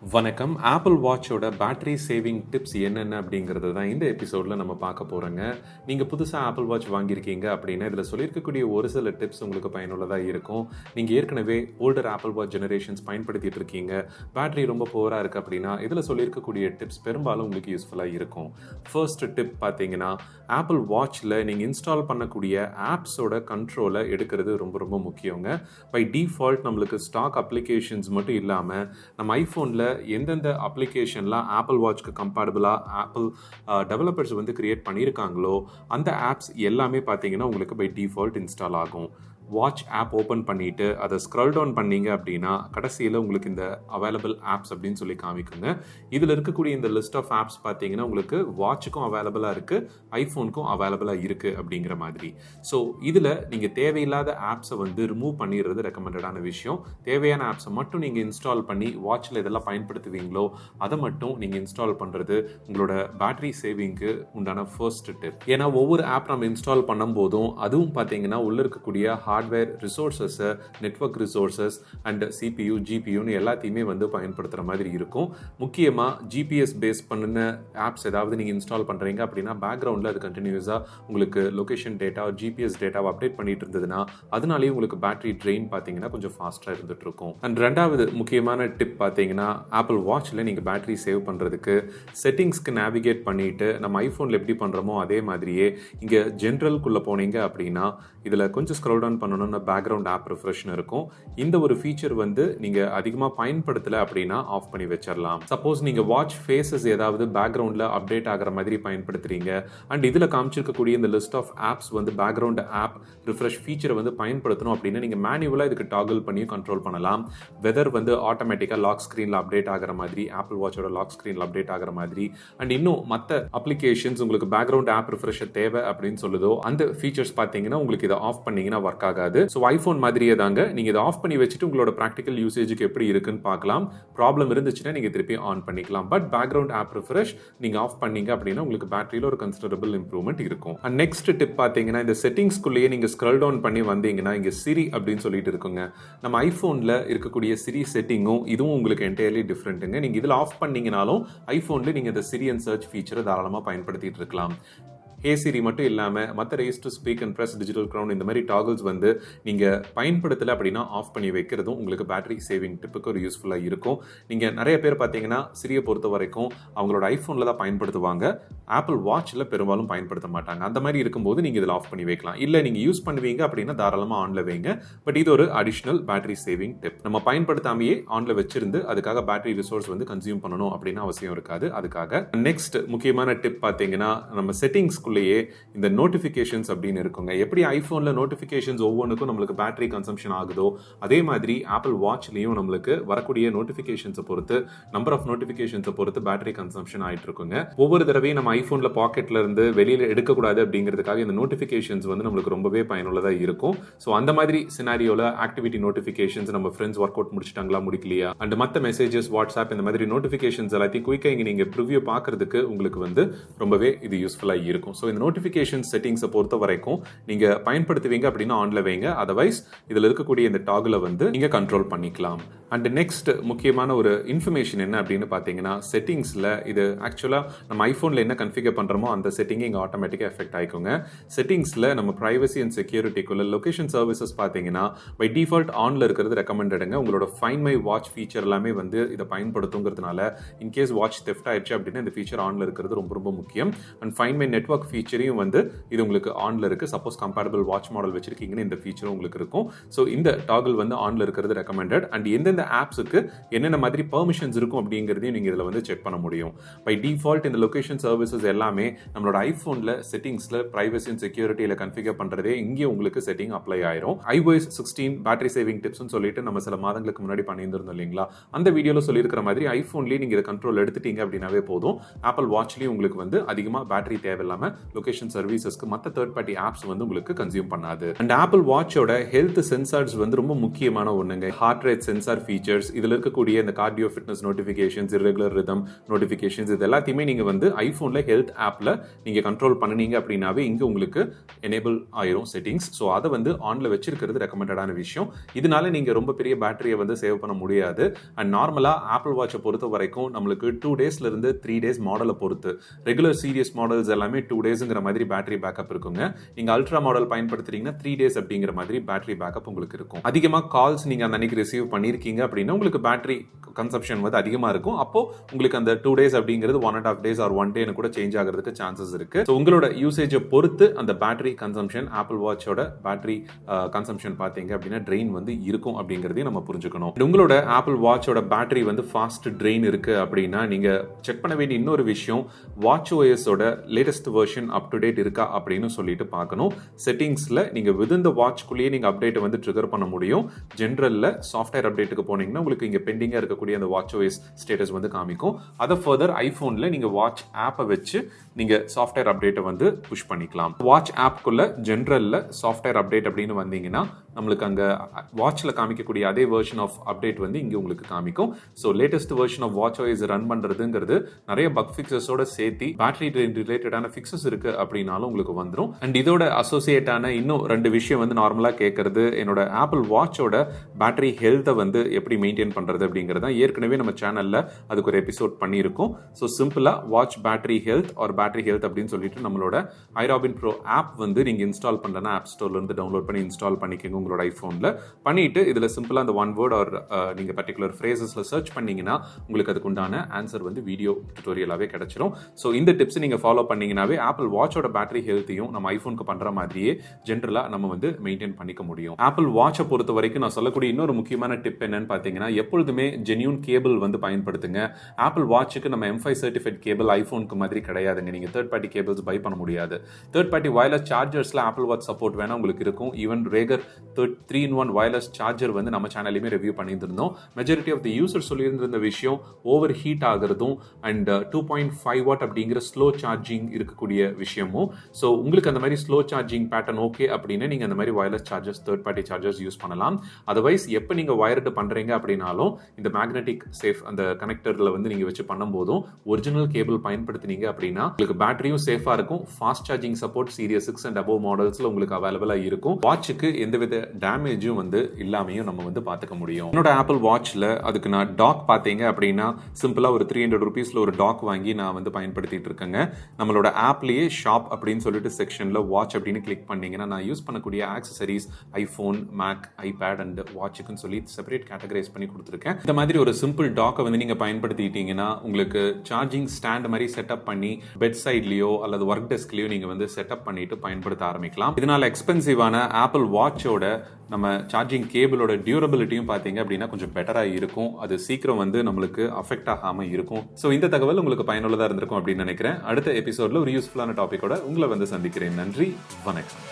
வணக்கம். ஆப்பிள் வாட்சோட battery saving tips என்னென்ன அப்படிங்கிறது தான் இந்த எபிசோடில் நம்ம பார்க்க போகிறோங்க. நீங்கள் புதுசாக ஆப்பிள் வாட்ச் வாங்கியிருக்கீங்க அப்படின்னா இதில் சொல்லியிருக்கக்கூடிய ஒரு சில டிப்ஸ் உங்களுக்கு பயனுள்ளதாக இருக்கும். நீங்கள் ஏற்கனவே ஓல்டர் ஆப்பிள் வாட்ச் ஜெனரேஷன்ஸ் பயன்படுத்திட்டு இருக்கீங்க, பேட்டரி ரொம்ப புவராக இருக்குது அப்படின்னா இதில் சொல்லியிருக்கக்கூடிய டிப்ஸ் பெரும்பாலும் உங்களுக்கு யூஸ்ஃபுல்லாக இருக்கும். ஃபர்ஸ்ட் டிப் பார்த்தீங்கன்னா, ஆப்பிள் வாட்சில் நீங்கள் இன்ஸ்டால் பண்ணக்கூடிய ஆப்ஸோட கண்ட்ரோலை எடுக்கிறது ரொம்ப ரொம்ப முக்கியங்க. பை டிஃபால்ட் நம்மளுக்கு ஸ்டாக் அப்ளிகேஷன்ஸ் மட்டும் இல்லாமல் நம்ம ஐஃபோனில் எந்தெந்த அப்ளிகேஷன்லாம் ஆப்பிள் வாட்ச்க்கு கம்பேட்டபிளாக ஆப்பிள் டெவலப்பர்ஸ் கிரியேட் பண்ணியிருக்காங்களோ அந்த ஆப்ஸ் எல்லாமே பார்த்தீங்கன்னா உங்களுக்கு பை டிஃபால்ட் இன்ஸ்டால் ஆகும். வாட்ச் ஆப் ஓப்பன் பண்ணிவிட்டு அதை ஸ்க்ரால் டவுன் பண்ணீங்க அப்படின்னா கடைசியில் உங்களுக்கு இந்த அவைலபிள் ஆப்ஸ் அப்படின்னு சொல்லி காமிக்குங்க. இதில் இருக்கக்கூடிய இந்த லிஸ்ட் ஆஃப் ஆப்ஸ் பார்த்தீங்கன்னா உங்களுக்கு வாட்சுக்கும் அவைலபிளாக இருக்குது, ஐஃபோனுக்கும் அவைலபிளாக இருக்குது அப்படிங்கிற மாதிரி. ஸோ இதில் நீங்கள் தேவையில்லாத ஆப்ஸை ரிமூவ் பண்ணிடுறது ரெக்கமெண்டடான விஷயம். தேவையான ஆப்ஸை மட்டும் நீங்கள் இன்ஸ்டால் பண்ணி வாட்சில் இதெல்லாம் பயன்படுத்துவீங்களோ அதை மட்டும் நீங்கள் இன்ஸ்டால் பண்ணுறது உங்களோட பேட்டரி சேவிங்க்கு உண்டான ஃபர்ஸ்ட் டிப். ஏன்னா ஒவ்வொரு ஆப் நம்ம இன்ஸ்டால் பண்ணும் போதும் அதுவும் பார்த்தீங்கன்னா உள்ள இருக்கக்கூடிய ஹார்ட்வேர் ரிசோர்ஸஸை, நெட்வொர்க் ரிசோர்ஸஸ் அண்ட் சிபியூ ஜிபியூன்னு எல்லாத்தையுமே பயன்படுத்துகிற மாதிரி இருக்கும். முக்கியமாக ஜிபிஎஸ் பேஸ் பண்ணின ஆப்ஸ் ஏதாவது நீங்கள் இன்ஸ்டால் பண்ணுறீங்க அப்படின்னா பேக்ரவுண்டில் அது கண்டினியூஸாக உங்களுக்கு லொக்கேஷன் டேட்டா, ஜிபிஎஸ் டேட்டாவை அப்டேட் பண்ணிட்டு இருந்ததுன்னா அதனாலேயே உங்களுக்கு பேட்டரி ட்ரெயின் பார்த்தீங்கன்னா கொஞ்சம் ஃபாஸ்ட்டாக இருந்துட்டு இருக்கும். அண்ட் ரெண்டாவது முக்கியமான டிப் பார்த்தீங்கன்னா, ஆப்பிள் வாட்சில் நீங்கள் பேட்டரி சேவ் பண்ணுறதுக்கு செட்டிங்ஸ்க்கு நேவிகேட் பண்ணிட்டு நம்ம ஐஃபோனில் எப்படி பண்ணுறோமோ அதே மாதிரியே இங்கே ஜென்ரல்குள்ளே போனீங்க அப்படின்னா இதில் கொஞ்சம் ஸ்க்ரோல் டவுன் பண்ணணும்னு பேக்ரவுண்ட் ஆப் ரிஃப்ரெஷ்னு இருக்கும். இந்த ஒரு ஃபீச்சர் நீங்கள் அதிகமாக பயன்படுத்தலை அப்படின்னா ஆஃப் பண்ணி வச்சிடலாம். சப்போஸ் நீங்கள் வாட்ச் ஃபேஸஸ் ஏதாவது பேக்ரவுண்டில் அப்டேட் ஆகிற மாதிரி பயன்படுத்துறீங்க அண்ட் இதில் காமிச்சிருக்கக்கூடிய இந்த list of apps background app refresh ஃபீச்சரை பயன்படுத்தணும் அப்படின்னா நீங்கள் மேனுவலாக இதுக்கு டாகிள் பண்ணி கண்ட்ரோல் பண்ணலாம். வெதர் ஆட்டோமேட்டிக்காக லாக் ஸ்க்ரீனில் அப்டேட் ஆகிற மாதிரி, ஆப்பிள் வாட்சோட லாக் ஸ்க்ரீனில் அப்டேட் ஆகிற மாதிரி அண்ட் இன்னும் மற்ற அப்ளிகேஷன்ஸ் உங்களுக்கு பேக்ரவுண்ட் ஆப் ரிஃப்ரெஷ் தேவை அப்படின்னு சொல்லுதோ அந்த ஃபீச்சர்ஸ் பார்த்தீங்கன்னா உங்களுக்கு இதை ஆஃப் பண்ணீங்கன்னா ஒர்க் ஆகாது. ஸோ ஐஃபோன் மாதிரியே தாங்க, நீங்கள் இதை ஆஃப் பண்ணி வச்சுட்டு உங்களோட ப்ராக்டிக்கல் யூசேஜுக்கு எப்படி இருக்குன்னு பார்க்கலாம். ப்ராப்ளம் இருந்துச்சுன்னா நீங்கள் திருப்பி ஆன் பண்ணிக்கலாம். பட் பேக்ரவுண்ட் ஆப் ரிஃப்ரெஷ் நீங்கள் ஆஃப் பண்ணீங்க அப்படின்னா உங்களுக்கு பேட்டரியில் ஒரு கன்சிடரபிள் இம்ப்ரூவ்மெண்ட் இருக்கும். அண்ட் நெக்ஸ்ட் டிப் பார்த்தீங்கன்னா, இந்த செட்டிங்ஸ்குள்ளேயே நீங்கள் ஸ்க்ரால் டவுன் பண்ணி வந்தீங்கன்னா இங்கே சிரி அப்படின்னு சொல்லிட்டு இருக்குங்க. நம்ம ஐஃபோனில் இருக்கக்கூடிய சிரி செட்டிங்கும் இதுவும் உங்களுக்கு என்டையர்லி டிஃப்ரெண்ட்டுங்க. நீங்கள் இதில் ஆஃப் பண்ணீங்கனாலும் ஐஃபோனில் நீங்கள் இந்த சிரி அண்ட் சர்ச் ஃபீச்சரை தாராளமாக பயன்படுத்திட்டு இருக்கலாம். ஹே சிரி மட்டும் இல்லாமல் மற்ற race to speak and press, digital crown இந்த மாதிரி டாகிள்ஸ் நீங்கள் பயன்படுத்தலை அப்படின்னா ஆஃப் பண்ணி வைக்கிறதும் உங்களுக்கு பேட்டரி சேவிங் டிப்புக்கு ஒரு யூஸ்ஃபுல்லாக இருக்கும். நீங்கள் நிறைய பேர் பார்த்தீங்கன்னா சிரியை பொறுத்த வரைக்கும் அவங்களோட ஐஃபோனில் தான் பயன்படுத்துவாங்க, ஆப்பிள் வாட்சில் பெரும்பாலும் பயன்படுத்த மாட்டாங்க. அந்த மாதிரி இருக்கும்போது நீங்கள் இதில் ஆஃப் பண்ணி வைக்கலாம். இல்லை நீங்கள் யூஸ் பண்ணுவீங்க அப்படின்னா தாராளமாக ஆனில் வைங்க. பட் இது ஒரு அடிஷ்னல் பேட்டரி சேவிங் டிப். நம்ம பயன்படுத்தாமையே ஆனில் வச்சிருந்து அதுக்காக பேட்டரி ரிசோர்ஸ் கன்சியூம் பண்ணணும் அப்படின்னு அவசியம் இருக்காது. அதுக்காக நெக்ஸ்ட் முக்கியமான டிப் பார்த்தீங்கன்னா, நம்ம செட்டிங்ஸ் இந்த நோட்டிஃபிகேஷன்ஸ் அப்படின்னு இருக்குங்க. எப்படி ஐஃபோனில் நோட்டிஃபிகேஷன்ஸ் ஒவ்வொன்றுக்கும் நம்மளுக்கு பேட்டரி கன்சம்ஷன் ஆகுதோ அதே மாதிரி ஆப்பிள் வாட்ச்லையும் நம்மளுக்கு வரக்கூடிய நோட்டிஃபிகேஷன்ஸை பொறுத்து, நம்பர் ஆஃப் நோட்டிஃபிகேஷன்ஸை பொறுத்து பேட்டரி கன்சம்ஷன் ஆகிட்டு இருக்குங்க. ஒவ்வொரு தடவையும் நம்ம ஐஃபோனில் பாக்கெட்ல இருந்து வெளியில் எடுக்கக்கூடாது அப்படிங்கிறதுக்காக இந்த நோட்டிஃபிகேஷன்ஸ் நம்மளுக்கு ரொம்பவே பயனுள்ளதாக இருக்கும். ஸோ அந்த மாதிரி சினாரியோவில் ஆக்டிவிட்டி நோட்டிஃபிகேஷன்ஸ், நம்ம ஃப்ரெண்ட்ஸ் ஒர்க் அவுட் முடிச்சிட்டாங்களா முடிக்கலையா அண்ட் மற்ற மெசேஜஸ், வாட்ஸ்அப் இந்த மாதிரி நோட்டிஃபிகேஷன்ஸ் எல்லாத்தையும் குயிக்காக இங்கே நீங்கள் ப்ரிவ்யூ பார்க்கறதுக்கு உங்களுக்கு ரொம்பவே இது யூஸ்ஃபுல்லாக இருக்கும். ஸோ இந்த நோட்டிஃபிகேஷன் செட்டிங்ஸை பொறுத்த வரைக்கும் நீங்கள் பயன்படுத்துவீங்க அப்படின்னா ஆன்ல வைங்க. அதர்வைஸ் இதில் இருக்கக்கூடிய இந்த டாகிளை நீங்கள் கண்ட்ரோல் பண்ணிக்கலாம். அண்ட் நெக்ஸ்ட் முக்கியமான ஒரு இன்ஃபர்மேஷன் என்ன அப்படின்னு பார்த்தீங்கன்னா, செட்டிங்ஸில் இது ஆக்சுவலாக நம்ம ஐஃபோனில் என்ன கன்ஃபிகர் பண்ணுறோமோ அந்த செட்டிங் இங்கே ஆட்டோமேட்டிக்காக எஃபெக்ட் ஆகிக்குங்க. செட்டிங்ஸில் நம்ம ப்ரைவசி அண்ட் செக்யூரிட்டிக்குள்ள லொகேஷன் சர்வீசஸ் பார்த்தீங்கன்னா பை டிஃபால்ட் ஆனில் இருக்கிறது ரெக்கமெண்டடுங்க. உங்களோட ஃபைண்ட் மை வாட்ச் ஃபீச்சர் எல்லாமே இதை பயன்படுத்துங்கிறதுனால இன்கேஸ் வாட்ச் தெஃப்ட் ஆயிடுச்சு அப்படின்னா இந்த ஃபீச்சர் ஆனில் இருக்கிறது ரொம்ப ரொம்ப முக்கியம். அண்ட் ஃபைண்ட் மை நெட்வொர்க் ஃபீச்சரையும் இது உங்களுக்கு ஆன்ல இருக்கு. சப்போஸ் கம்பேட்டபிள் வாட்ச் மாடல் வச்சிருக்கீங்கன்னா இந்த ஃபீச்சரும் உங்களுக்கு இருக்கும். ஸோ இந்த டாகிள் ஆன்ல இருக்கிறது ரெக்கமெண்டட். அண்ட் எந்தெந்த ஆப்ஸுக்கு என்னென்ன மாதிரி பெர்மிஷன்ஸ் இருக்கும் அப்படிங்கிறதையும் நீங்கள் இதில் செக் பண்ண முடியும். பை டிஃபால்ட் இந்த லொகேஷன் சர்வீசஸ் எல்லாமே நம்மளோட ஐஃபோனில் செட்டிங்ஸில் ப்ரைவசி அண்ட் செக்யூரிட்டியில் கன்ஃபிகர் பண்ணுறதே இங்கே உங்களுக்கு செட்டிங் அப்ளை ஆயிரும். iOS 16 பேட்டரி சேவிங் டிப்ஸ்னு சொல்லிட்டு நம்ம சில மாதங்களுக்கு முன்னாடி பண்ணியிருந்தோம் இல்லைங்களா, அந்த வீடியோவில் சொல்லியிருக்கிற மாதிரி ஐஃபோன்லேயே நீங்கள் இதை கண்ட்ரோல் எடுத்துட்டீங்க அப்படின்னாவே போதும். ஆப்பிள் வாட்ச்லேயும் உங்களுக்கு அதிகமாக பேட்டரி தேவையில்லாமல் லொகேஷன் சர்வீசஸ்க்கு மற்ற தேர்ட் பார்ட்டி ஆப்ஸ் உங்களுக்கு கன்சியூம் பண்ணாது. அண்ட் ஆப்பிள் வாட்சோட ஹெல்த் சென்சார்ஸ் ரொம்ப முக்கியமான ஒண்ணுங்க. ஹார்ட் ரேட் சென்சார் ஃபீச்சர்ஸ், இதில் இருக்கக்கூடிய இந்த cardio fitness notifications, irregular rhythm notifications, இது எல்லாத்தையுமே நீங்கள் வந்து ஐஃபோனில் ஹெல்த் ஆப்பில் நீங்கள் கண்ட்ரோல் பண்ணினீங்க அப்படின்னாவே இங்கே உங்களுக்கு எனேபிள் ஆயிரும் செட்டிங்ஸ். ஸோ அதை வந்து ஆனில் வச்சிருக்கிறது ரெக்கமெண்டடான விஷயம். இதனால நீங்கள் ரொம்ப பெரிய பேட்டரியை வந்து சேவ் பண்ண முடியாது. அண்ட் நார்மலாக ஆப்பிள் வாட்சை பொறுத்த வரைக்கும் நம்மளுக்கு 2 டேஸ்லேருந்து 3 டேஸ் மாடலை பொறுத்து, ரெகுலர் சீரியஸ் மாடல்ஸ் எல்லாமே 2 டேஸுங்கிற மாதிரி பேட்டரி பேக்கப் இருக்குங்க. நீங்கள் அல்ட்ரா மாடல் பயன்படுத்துறீங்கன்னா 3 டேஸ் அப்படிங்கிற மாதிரி பேட்டரி பேக்கப் உங்களுக்கு இருக்கும். அதிகமாக கால்ஸ் நீங்கள் அந்த அன்னைக்கு ரிசீவ் பண்ணியிருக்கீங்க அப்படின்னா உங்களுக்கு பேட்டரி கன்சப்ஷன் வந்து அதிகமாக இருக்கும். அப்போ உங்களுக்கு அந்த 2 டேஸ் அப்படிங்கிறது 1.5 டேஸ் ஆர் 1 டேன்னு கூட சேஞ்ச் ஆகிறதுக்கு சான்சஸ் இருக்கு. ஸோ உங்களோட யூசேஜை பொறுத்து அந்த பேட்டரி கன்சம்ஷன், ஆப்பிள் வாட்சோட பேட்டரி கன்சம்ஷன் பார்த்தீங்க அப்படின்னா ட்ரெயின் வந்து இருக்கும் அப்படிங்கிறதையும் நம்ம புரிஞ்சுக்கணும். உங்களோட ஆப்பிள் வாட்சோட பேட்டரி வந்து ஃபாஸ்ட் ட்ரெயின் இருக்கு அப்படின்னா நீங்க செக் பண்ண வேண்டிய இன்னொரு விஷயம், வாட்ச் ஓஎஸோட latest version up to date இருக்கா அப்படின்னு சொல்லிட்டு பார்க்கணும். செட்டிங்ஸ்ல நீங்க விதின் த வாட்ச்குள்ளேயே நீங்க அப்டேட் வந்து ட்ரிகர் பண்ண முடியும். ஜென்ரல்ல சாஃப்ட்வேர் அப்டேட்டுக்கு போனீங்கன்னா உங்களுக்கு இங்க பெண்டிங்கா இருக்கக்கூடிய அந்த வாட்ச் ஓஎஸ் ஸ்டேட்டஸ் வந்து காமிக்கும். அதை ஃபர்தர் ஐபோன்ல நீங்க வாட்ச் ஆப்பை வச்சு நீங்க சாஃப்ட்வேர் அப்டேட்டை வந்து புஷ் பண்ணிக்கலாம். வாட்ச் ஆப்குள்ள ஜென்ரல்ல சாஃப்ட்வேர் அப்டேட் அப்படின்னு வந்தீங்கன்னா நம்மளுக்கு அங்க வாட்ச்ல காமிக்கக்கூடிய அதே வெர்ஷன் ஆஃப் அப்டேட் வந்து இங்க உங்களுக்கு காமிக்கும். So latest version of watch OS run பண்றதுங்கிறது நிறைய பக் ஃபிக்ஸஸோட சேர்த்து பேட்டரி ரிலேட்டடான ஃபிக்ஸஸ் இருக்கு அப்படின்னாலும் உங்களுக்கு வந்துடும். அண்ட் இதோட அசோசியேட்டான இன்னும் 2 விஷயம் வந்து நார்மலா கேட்கறது, என்னோட ஆப்பிள் வாட்சோட பேட்டரி ஹெல்த்தை வந்து எப்படி மெயின்டைன் பண்றது அப்படிங்கிறத ஏற்கனவே நம்ம சேனல்ல அதுக்கு ஒரு எபிசோட் பண்ணியிருக்கோம். ஸோ சிம்பிளா watch battery health or battery health அப்படின்னு சொல்லிட்டு நம்மளோட iRobin Pro ஆப் வந்து நீங்க இன்ஸ்டால் பண்ணலன்னா ஆப் ஸ்டோர்ல இருந்து டவுன்லோட் பண்ணி இன்ஸ்டால் பண்ணிக்கோங்க உங்களோட ஐபோன்ல. பண்ணிட்டு இதுல சிம்பிளா அந்த 1 வேர்ட் ஆர் நீங்க பர்டிகுலர் ஃப்ரேசஸ்ல சர்ச் பண்ணீங்கன்னா உங்களுக்கு அதுக்கு உண்டான ஆன்சர் வந்து வீடியோ டியூட்டோரியலாவே கிடைச்சிரும். ஸோ இந்த டிப்ஸ் நீங்க ஃபாலோ பண்ணீங்கன்னாவே ஆப்பிள் வாட்சோட பேட்டரி ஹெல்த்தையும் நம்ம ஐபோனுக்கு பண்ற மாதிரியே ஜென்ரலா நம்ம வந்து மெயின்டைன் பண்ணிக்க முடியும். ஆப்பிள் வாட்சை பொறுத்த வரைக்கும் நான் சொல்லக்கூடிய இன்னொரு முக்கியமான டிப் என்னன்னு பாத்தீங்கன்னா, எப்பொழுதுமே ஜென்யூன் கேபிள் வந்து பயன்படுத்துங்க. ஆப்பிள் வாட்சுக்கு நம்ம M5 சர்டிஃபைட் கேபிள் ஐபோனுக்கு மாதிரி கிடையாதுங்க. நீங்க தேர்ட் பார்ட்டி கேபிள்ஸ் பை பண்ண முடியாது. தேர்ட் பார்ட்டி வயர்லெஸ் சார்ஜர்ஸ்ல ஆப்பிள் வாட்ச் சப்போர்ட் வேணா உங்களுக்கு இருக்கும். ஈவன் ரேகர் 3-in-1 வயர்லெஸ் சார்ஜர் வந்து நம்ம சேனல்லையுமே ரிவ்யூ பண்ணியிருந்தோம். மெஜாரிட்டி ஆஃப் தி யூசர் சொல்லியிருந்த விஷயம் ஓவர் ஹீட் ஆகிறதும் அண்ட் 2.5 வாட் அப்படிங்கிற ஸ்லோ சார்ஜிங் இருக்கக்கூடிய விஷயமும். ஸோ உங்களுக்கு அந்த மாதிரி ஸ்லோ சார்ஜிங் பேட்டர்ன் ஓகே அப்படின்னா நீங்க அந்த மாதிரி wireless chargers, third party chargers use பண்ணலாம். அதர்வைஸ் எப்போ நீங்க வயர்டு பண்றீங்க அப்படின்னாலும் இந்த மேக்னெட்டிக் சேஃப் அந்த கனெக்டர்ல வந்து நீங்க வச்சு பண்ணும்போதும் ஒரிஜினல் கேபிள் பயன்படுத்தினீங்க அப்படின்னா உங்களுக்கு பேட்டரியும் சேஃபா இருக்கும். Fast charging support series 6 and above மாடல்ஸ்ல உங்களுக்கு அவைலபிளா இருக்கும். வாட்சுக்கு எந்தவித டேமேஜும் வந்து இல்லாமையும் நம்ம வந்து பார்த்துக்க முடியும். என்னோட ஆப்பிள் வாட்ச்ல அதுக்கு நான் டாக் பார்த்தீங்க அப்படின்னா சிம்பிளா ஒரு 300 ரூபீஸ்ல ஒரு டாக் வாங்கி நான் வந்து பயன்படுத்திட்டு இருக்கேங்க. நம்மளோட ஆப்லயே ஷாப் அப்படின்னு சொல்லிட்டு செக்ஷன்ல வாட்ச் அப்படின்னு கிளிக் பண்ணீங்கன்னா நான் யூஸ் பண்ணக்கூடிய accessories iPhone, Mac, iPad and வாட்சுக்குன்னு சொல்லி செப்பரேட் கேட்டகரைஸ் பண்ணி கொடுத்துருக்கேன். இந்த மாதிரி ஒரு சிம்பிள் டாக்கை வந்து நீங்க பயன்படுத்திட்டீங்கன்னா உங்களுக்கு சார்ஜிங் ஸ்டாண்ட் மாதிரி செட்டப் பண்ணி பெட் சைட்லயோ அல்லது ஒர்க் டெஸ்க்லயோ நீங்க வந்து செட்டப் பண்ணிட்டு பயன்படுத்த ஆரம்பிக்கலாம். இதனால எக்ஸ்பென்சிவான ஆப்பிள் வாட்சோட நம்ம சார்ஜிங் கேபிளோட டியூரபிலிட்டியும் பார்த்தீங்க அப்படின்னா கொஞ்சம் பெட்டராக இருக்கும். அது சீக்கிரம் வந்து நம்மளுக்கு அஃபெக்ட் ஆகாமல் இருக்கும். ஸோ இந்த தகவல் உங்களுக்கு பயனுள்ளதாக இருந்திருக்கும் அப்படின்னு நினைக்கிறேன். அடுத்த எபிசோட்ல ஒரு யூஸ்ஃபுல்லான டாபிக்கோட உங்களை வந்து சந்திக்கிறேன். நன்றி, வணக்கம்.